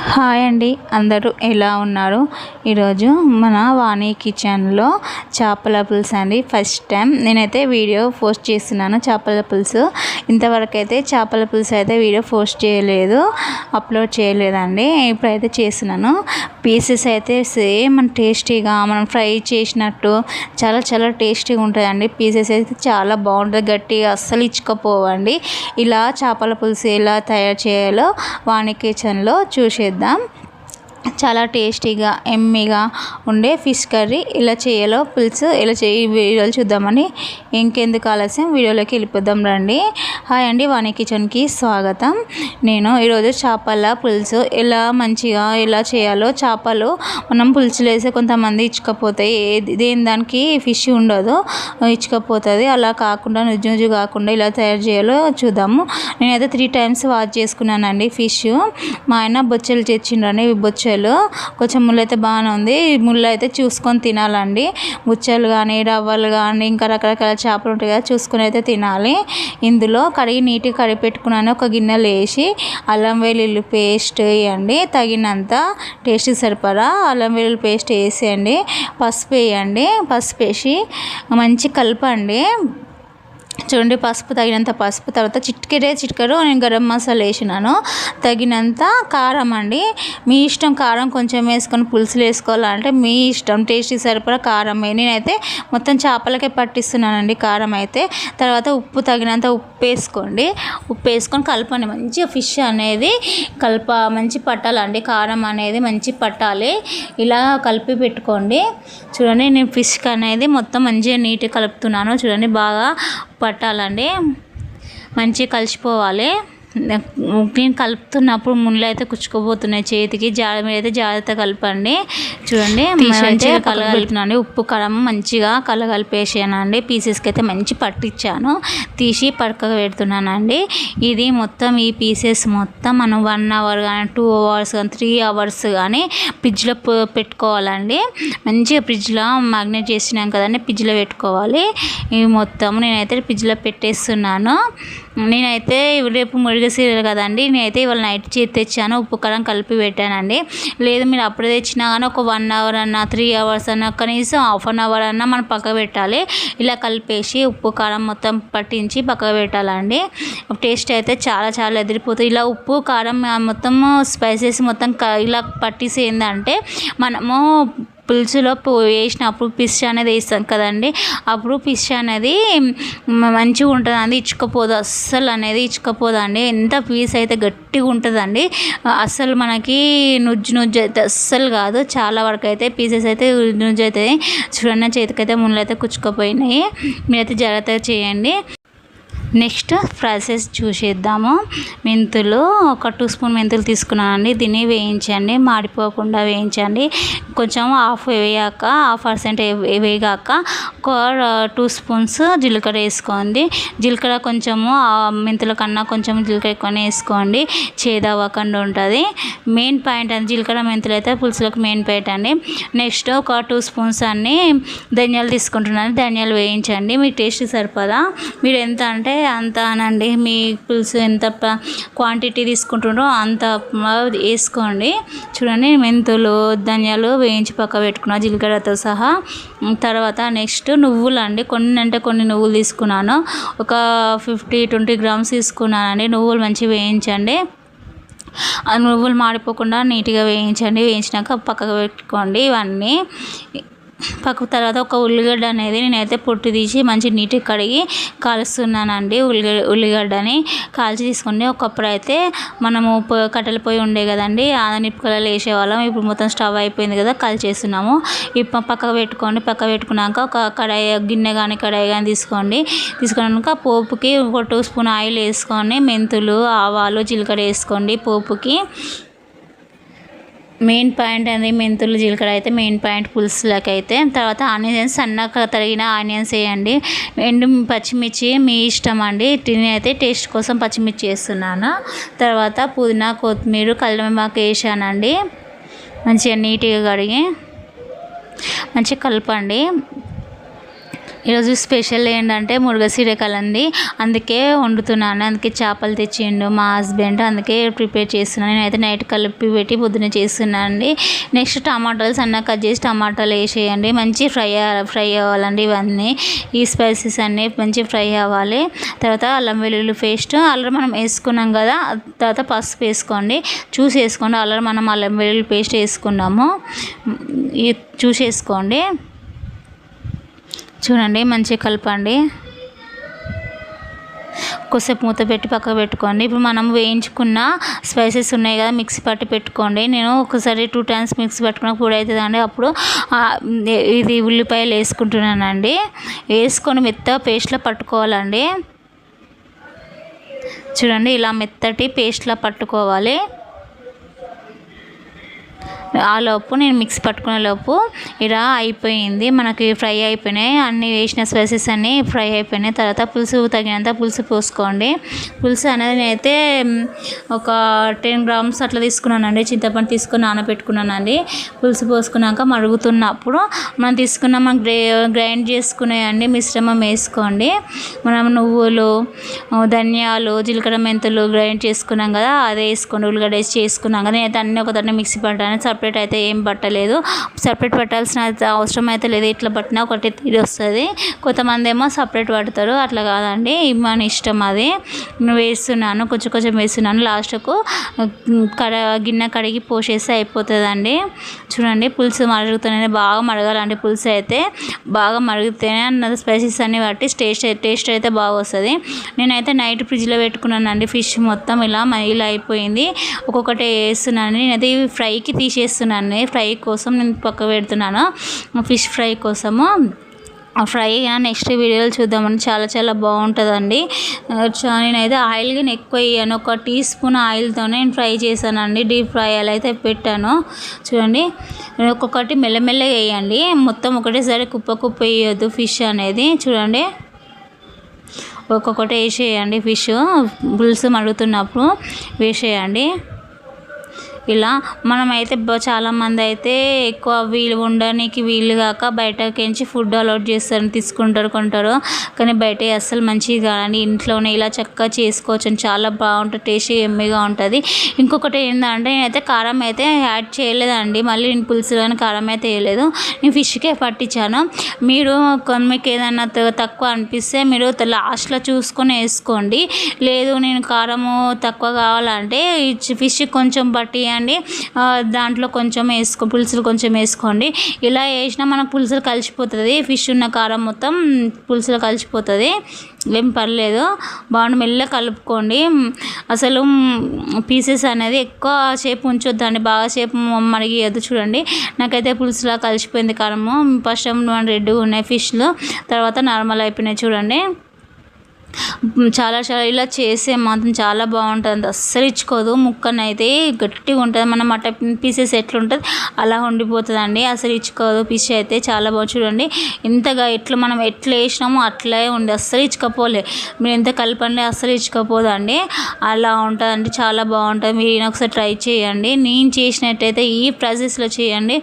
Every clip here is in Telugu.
హాయ్ అండి, అందరూ ఎలా ఉన్నారు? ఈరోజు మన వాణి కిచెన్లో చేపల పులుసు అండి. ఫస్ట్ టైం నేనైతే వీడియో పోస్ట్ చేస్తున్నాను చేపల పులుసు. ఇంతవరకు అయితే చేపల పులుసు అయితే వీడియో పోస్ట్ చేయలేదు, అప్లోడ్ చేయలేదండి. ఇప్పుడైతే చేస్తున్నాను. పీసెస్ అయితే సేమ్ మన టేస్టీగా మనం ఫ్రై చేసినట్టు చాలా చాలా టేస్టీగా ఉంటుందండి. పీసెస్ అయితే చాలా బాగుంటుంది, గట్టిగా అస్సలు ఇచ్చుకపోవండి. ఇలా చేపల పులుసు ఎలా తయారు చేయాలో వాణి కిచెన్లో చూసేద్దాం. చాలా టేస్టీగా ఎమ్మీగా ఉండే ఫిష్ కర్రీ ఎలా చేయాలో పులుసు ఎలా వీడియోలు చూద్దామని ఇంకెందుకు ఆలస్యం వీడియోలోకి వెళ్ళిపోదాం రండి. హాయ్ అండి, వాణి కిచెన్కి స్వాగతం. నేను ఈరోజు చేపల పులుసు ఎలా చేయాలో, చేపలు మనం పులుసులు వేస్తే కొంతమంది ఇచ్చుకపోతాయి, దేని దానికి ఫిష్ ఉండదు, ఇచ్చుకపోతుంది. అలా కాకుండా నుజ్జు కాకుండా ఇలా తయారు చేయాలో చూద్దాము. నేనైతే 3 times వాష్ చేసుకున్నానండి ఫిష్. మా ఆయన బొచ్చెలు తెచ్చిండ్రండి. బొచ్చెలు కొంచెం ముళ్ళు అయితే బాగానే ఉంది, ముళ్ళు అయితే చూసుకొని తినాలండి. బుచ్చలు కానీ రవ్వలు కానీ ఇంకా రకరకాల చేపలు ఉంటాయి కదా, చూసుకొని అయితే తినాలి. ఇందులో నీట్గా కడిగి పెట్టుకున్నాను. ఒక గిన్నెలో వేసి అల్లం వెల్లుల్లి పేస్ట్ వేయండి, తగినంత టేస్ట్కి సరిపడా అల్లం వెల్లుల్లి పేస్ట్ వేసేయండి. పసుపు వేయండి, పసుపు వేసి మంచి కలపండి. చూడండి, పసుపు తగినంత పసుపు, తర్వాత చిటికెడు నేను గరం మసాలా వేసినాను. తగినంత కారం అండి, మీ ఇష్టం. కారం కొంచెం వేసుకొని పులుసులు వేసుకోవాలంటే మీ ఇష్టం, టేస్ట్కి సరిపడా కారం. నేనైతే మొత్తం చేపలకే పట్టిస్తున్నానండి కారం అయితే. తర్వాత ఉప్పు తగినంత ఉప్పు వేసుకోండి. ఉప్పు వేసుకొని కలపండి మంచిగా. ఫిష్ అనేది మంచి పట్టాలండి, కారం అనేది మంచి పట్టాలి. ఇలా కలిపి పెట్టుకోండి. చూడండి, నేను ఫిష్ అనేది మొత్తం మంచిగా నీట్గా కలుపుతున్నాను. చూడండి, బాగా పట్టాలండి, మంచిగా కలిసిపోవాలి. నేను కలుపుతున్నప్పుడు ముళ్ళు అయితే కుచ్చుకోబోతున్నాయి చేతికి. మీరు అయితే జాగ్రత్త కలపండి. చూడండి, మంచిగా కలగలుపుతున్నాను. ఉప్పు కారం మంచిగా కలగలిపేసానండి. పీసెస్కి అయితే మంచి పట్టించాను, తీసి పక్కకు పెడుతున్నానండి. ఇది మొత్తం ఈ పీసెస్ మొత్తం మనం 1 hour కానీ 2 hours కానీ 3 hours కానీ ఫ్రిడ్జ్లో పెట్టుకోవాలండి. మంచిగా ఫ్రిడ్జ్లో మ్యాగ్నేట్ చేసినాం కదండి, ఫ్రిడ్జ్లో పెట్టుకోవాలి. ఇవి మొత్తం నేనైతే ఫ్రిడ్జ్లో పెట్టేస్తున్నాను. నేనైతే రేపు మురిగసీరలు కదండి, నేనైతే ఇవాళ నైట్ తెచ్చాను. ఉప్పు కారం కలిపి పెట్టానండి. లేదు మీరు అప్పుడే తెచ్చినా కానీ ఒక 1 hour అన్నా 3 hours అన్నా కనీసం ½ an hour అన్నా మనం పక్క పెట్టాలి. ఇలా కలిపేసి ఉప్పు కారం మొత్తం పట్టించి పక్కకు పెట్టాలండి. టేస్ట్ అయితే చాలా చాలా ఎదిరిపోతుంది. ఇలా ఉప్పు కారం మొత్తం స్పైసెస్ మొత్తం ఇలా పట్టేసి ఏంటంటే మనము పులుసులో వేసినప్పుడు ఫిష్ అనేది వేస్తాం కదండి, అప్పుడు ఫిష్ అనేది మంచిగా ఉంటుందండి, ఇచ్చుకపోదు అస్సలు అనేది ఇచ్చుకపోదండి. ఎంత పీస్ అయితే గట్టిగా ఉంటుందండి, అస్సలు మనకి నుజ్జు అయితే అస్సలు కాదు. చాలా వరకు అయితే పీసెస్ అయితే నుజ్జు అవుతాయి. చూడండి, చేతికైతే ముళ్ళు అయితే కుచ్చుకుపోయినాయి. మీరైతే జాగ్రత్తగా చేయండి. నెక్స్ట్ ప్రాసెస్ చూసేద్దాము. మెంతులు ఒక 2 spoon మెంతులు తీసుకున్నానండి. దీన్ని వేయించండి, మాడిపోకుండా వేయించండి. కొంచెం వేయాక 1/2% వేగాక ఒక 2 spoons జీలకర్ర వేసుకోండి. జీలకర్ర కొంచెము మెంతుల కన్నా కొంచెం జీలకర్ర ఎక్కువనే వేసుకోండి, చేదవ్వకుండా ఉంటుంది. మెయిన్ పాయింట్ అండి, జీలకర్ర మెంతులు అయితే పులుసులోకి మెయిన్ పాయింట్ అండి. నెక్స్ట్ ఒక 2 spoons అన్ని ధనియాలు తీసుకుంటున్నాను. ధనియాలు వేయించండి, మీ టేస్ట్ సరిపడా. మీరు ఎంత అంటే అంత అనండి, మీ పులుసు ఎంత క్వాంటిటీ తీసుకుంటుండ్రో అంత వేసుకోండి. చూడండి, మెంతులు ధనియాలు వేయించి పక్క పెట్టుకున్నా జీలకర్రతో సహా. తర్వాత నెక్స్ట్ నువ్వులు అండి, కొన్ని నువ్వులు తీసుకున్నాను. ఒక 50-20 grams తీసుకున్నానండి. నువ్వులు మంచిగా వేయించండి. ఆ నువ్వులు మాడిపోకుండా నీట్గా వేయించండి. వేయించినాక పక్కకు పెట్టుకోండి. ఇవన్నీ తర్వాత ఒక ఉల్లిగడ్డ అనేది నేనైతే పొట్టు తీసి మంచి నీట్గా కడిగి కాలుస్తున్నానండి. ఉల్లిగడ్డని కాల్చి తీసుకోండి. ఒకప్పుడు అయితే మనము కట్టెల పొయ్యి ఉండే కదండి, ఆ నిప్పుకలలో వేసేవాళ్ళం. ఇప్పుడు మొత్తం స్టవ్ అయిపోయింది కదా, కాల్చేస్తున్నాము. ఇప్పుడు పక్కకు పెట్టుకోండి. పక్క పెట్టుకున్నాక ఒక గిన్నె కానీ కడాయి కానీ తీసుకున్నాక పోపుకి ఒక 2 spoon ఆయిల్ వేసుకొని మెంతులు ఆవాలు జీలకర్ర వేసుకోండి పోపుకి. మెయిన్ పాయింట్ అనేది మెంతులు జీలకర్ర అయితే మెయిన్ పాయింట్ పులుసులకి అయితే. తర్వాత ఆనియన్స్, సన్నగా తరిగిన ఆనియన్స్ వేయండి. పచ్చిమిర్చి మీ ఇష్టం అండి, నేనైతే టేస్ట్ కోసం పచ్చిమిర్చి వేస్తున్నాను. తర్వాత పుదీనా కొత్తిమీర కరివేపాకు వేసానండి. మంచిగా నీట్గా కడిగి మంచిగా కలపండి. ఈరోజు స్పెషల్ ఏంటంటే మురుగశీరకాలండి, అందుకే వండుతున్నాను. అందుకే చేపలు తెచ్చిండు మా హస్బెండ్, అందుకే ప్రిపేర్ చేస్తున్నాను. నేనైతే నైట్ కలిపి పెట్టి పొద్దున్న చేస్తున్నాను అండి. నెక్స్ట్ టమాటాలు సన్నగా కట్ చేసి టమాటాలు వేసేయండి. మంచి ఫ్రై అవ్వాలండి. ఇవన్నీ ఈ స్పైసెస్ అన్నీ మంచి ఫ్రై అవ్వాలి. తర్వాత అల్లం వెల్లుల్లి పేస్ట్ ఆల్రెడీ మనం వేసుకున్నాం కదా, తర్వాత పసుపు వేసుకోండి, చూసి వేసుకోండి. ఆల్రెడీ మనం అల్లం వెల్లుల్లి పేస్ట్ వేసుకున్నాము, చూసేసుకోండి. చూడండి, మంచిగా కలపండి. కొద్దిసేపు మూత పెట్టి పక్కకు పెట్టుకోండి. ఇప్పుడు మనం వేయించుకున్న స్పైసెస్ ఉన్నాయి కదా, మిక్సీ పట్టి పెట్టుకోండి. నేను ఒకసారి 2 times మిక్సీ పట్టుకున్న పొడి అవుతుందండి. అప్పుడు ఇది ఉల్లిపాయలు వేసుకుంటున్నానండి. వేసుకొని మెత్తగా పేస్ట్లో పట్టుకోవాలండి. చూడండి, ఇలా మెత్తటి పేస్ట్లా పట్టుకోవాలి. ఆ లోపు నేను మిక్సీ పట్టుకునే లోపు ఇలా అయిపోయింది, మనకి ఫ్రై అయిపోయినాయి. అన్నీ వేసిన స్పైసెస్ అన్నీ ఫ్రై అయిపోయినాయి. తర్వాత పులుసు తగినంత పులుసు పోసుకోండి. పులుసు అనేది నేనైతే ఒక 10 grams అట్లా తీసుకున్నానండి. చింతపండు తీసుకొని నానబెట్టుకున్నానండి. పులుసు పోసుకున్నాక మరుగుతున్నప్పుడు మనం గ్రైండ్ చేసుకునేయండి మిశ్రమం వేసుకోండి. మనం నువ్వులు, ధనియాలు, జీలకర్ర, మెంతులు గ్రైండ్ చేసుకున్నాం కదా, అదే వేసుకోండి. ఉల్లిగడ్డ వేసి చేసుకున్నాం కదా. నేనైతే అన్నీ ఒకదాన్ని మిక్సీ పట్టాను. సపరేట్ అయితే ఏం పట్టలేదు, సపరేట్ పట్టాల్సిన అవసరం అయితే లేదు. ఇట్లా పట్టినా ఒకటి తీరి వస్తుంది. కొంతమంది ఏమో సపరేట్ పడతారు, అట్లా కాదండి, మన ఇష్టం అది. వేస్తున్నాను, కొంచెం వేస్తున్నాను. లాస్ట్కు గిన్నె కడిగి పోసేస్తే అయిపోతుందండి. చూడండి, పులుసు మరుగుతూనే బాగా మరగాలండి. పులుసు అయితే బాగా మరుగుతూనే అన్నది స్పైసెస్ అన్నీ బట్టి టేస్ట్ అయితే బాగా వస్తుంది. నేనైతే నైట్ ఫ్రిడ్జ్లో పెట్టుకున్నానండి. ఫిష్ మొత్తం ఇలా అయిపోయింది. ఒక్కొక్కటి వేస్తున్నాను. నేనైతే ఫ్రైకి తీసేస్తున్నాను. ఫ్రై కోసం నేను పక్క పెడుతున్నాను, ఫిష్ ఫ్రై కోసము. ఫ్రై నెక్స్ట్ వీడియోలో చూద్దామని. చాలా బాగుంటుందండి. నేనైతే ఆయిల్ కానీ ఎక్కువ వేయను, 1 teaspoon ఆయిల్తోనే నేను ఫ్రై చేశానండి. డీప్ ఫ్రై అలా అయితే పెట్టాను. చూడండి, ఒక్కొక్కటి మెల్లమెల్లగా వేయండి, మొత్తం ఒకటేసారి కుప్ప వేయొద్దు ఫిష్ అనేది. చూడండి, ఒక్కొక్కటి వేసేయండి. ఫిష్ పులుసు మరుగుతున్నప్పుడు వేసేయండి. ఇలా మనమైతే చాలామంది అయితే ఎక్కువ ఉండడానికి వీలు కాక బయటకించి ఫుడ్ అలౌట్ చేస్తారు, తీసుకుంటారు, కొంటారు. కానీ బయట అస్సలు మంచిది కాదండి. ఇంట్లోనే ఇలా చక్కగా చేసుకోవచ్చు అని, చాలా బాగుంటుంది, టేస్టీ ఎమ్మీగా ఉంటుంది. ఇంకొకటి ఏంటంటే నేనైతే కారం అయితే యాడ్ చేయలేదండి. మళ్ళీ నేను పులుసులోని కారం అయితే వేయలేదు, నేను ఫిష్కే పట్టించాను. మీరు మీకు ఏదైనా తక్కువ అనిపిస్తే మీరు లాస్ట్లో చూసుకొని వేసుకోండి. లేదు నేను కారము తక్కువ కావాలంటే ఫిష్ కొంచెం పట్టి దాంట్లో కొంచెం పులుసులు కొంచెం వేసుకోండి. ఇలా వేసినా మనకు పులుసులు కలిసిపోతుంది. ఫిష్ ఉన్న కారం మొత్తం పులుసులు కలిసిపోతుంది, ఏం పర్లేదు. బాగుండి మెల్లగా కలుపుకోండి. అసలు పీసెస్ అనేది ఎక్కువ సేపు ఉంచొద్దండి, బాగా సేపు మరిగియద్దు. చూడండి, నాకైతే పులుసులా కలిసిపోయింది కారము. ఫస్ట్ రెడ్గా ఉన్నాయి ఫిష్లు, తర్వాత నార్మల్ అయిపోయినాయి. చూడండి, చాలా ఇలా చేసే మాత్రం చాలా బాగుంటుంది. అస్సలు ఇచ్చుకోదు, ముక్కనైతే గట్టిగా ఉంటుంది. మన మటన్ పీసెస్ ఎట్లుంటుంది అలా ఉండిపోతుందండి. అసలు ఇచ్చుకోదు ఫిష్ అయితే. చాలా బాగుంది. చూడండి, ఇంతగా మనం ఎట్లా వేసినామో అట్లే ఉంది, అస్సలు ఇచ్చుకపోలే. మీరు ఎంత కలపండి అస్సలు ఇచ్చుకపోదండి, అలా ఉంటుందండి. చాలా బాగుంటుంది. మీరు ఒకసారి ట్రై చేయండి. నేను చేసినట్టయితే ఈ ప్రాసెస్లో చేయండి,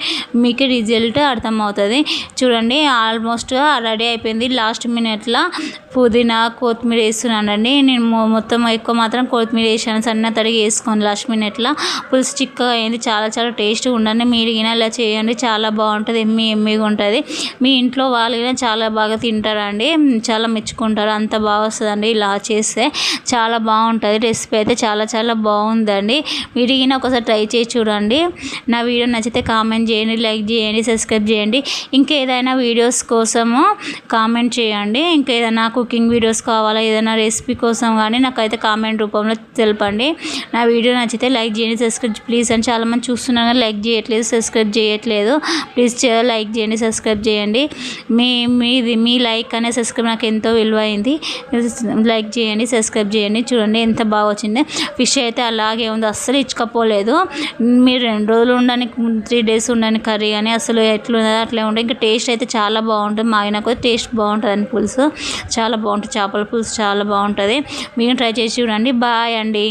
మీకు రిజల్ట్ అర్థమవుతుంది. చూడండి, ఆల్మోస్ట్ రెడీ అయిపోయింది. లాస్ట్ మినిట్లో పుదీనా, కొత్తిమీర వేస్తున్నానండి. నేను మొత్తం ఎక్కువ మాత్రం కొత్తిమీర వేసాను, సన్న తడిగి వేసుకోండి. లాస్ట్ మినిట్లో పులుసు చిక్కగా అయింది. చాలా టేస్ట్గా ఉండండి. మీరు గిన ఇలా చేయండి, చాలా బాగుంటుంది, ఎమ్మీగా ఉంటుంది. మీ ఇంట్లో వాళ్ళు కూడా చాలా బాగా తింటారండి, చాలా మెచ్చుకుంటారు, అంత బాగా వస్తుందండి. ఇలా చేస్తే చాలా బాగుంటుంది. రెసిపీ అయితే చాలా బాగుందండి. మీరు గిన ఒకసారి ట్రై చేసి చూడండి. నా వీడియో నచ్చితే కామెంట్ చేయండి, లైక్ చేయండి, సబ్స్క్రైబ్ చేయండి. ఇంకేదైనా వీడియోస్ కోసము కామెంట్ చేయండి. ఇంకేదైనా కుకింగ్ వీడియోస్ కావాలా, ఏదైనా రెసిపీ కోసం కానీ నాకైతే కామెంట్ రూపంలో తెలపండి. నా వీడియో నచ్చితే లైక్ చేయండి, సబ్స్క్రైబ్ ప్లీజ్. అని చాలామంది చూస్తున్నారు కానీ లైక్ చేయట్లేదు, సబ్స్క్రైబ్ చేయట్లేదు. ప్లీజ్ లైక్ చేయండి, సబ్స్క్రైబ్ చేయండి. మీ లైక్ అనే సబ్స్క్రైబ్ నాకు ఎంతో విలువైంది. లైక్ చేయండి, సబ్స్క్రైబ్ చేయండి. చూడండి ఎంత బాగా వచ్చింది. ఫిష్ అయితే అలాగే ఉంది, అస్సలు ఇచ్చుకపోలేదు. మీరు 2 రోజులు ఉండడానికి 3 days ఉండడానికి కర్రీ కానీ అసలు ఎట్లుందో అట్లే ఉంటుంది. ఇంకా టేస్ట్ అయితే చాలా బాగుంటుంది. మాగిన కొద్ది టేస్ట్ బాగుంటుంది. పులుసు చాలా బాగుంటుంది, చేపల పులుసు చాలా బాగుంటుంది. మీరు ట్రై చేసి చూడండి. బాయ్ అండి.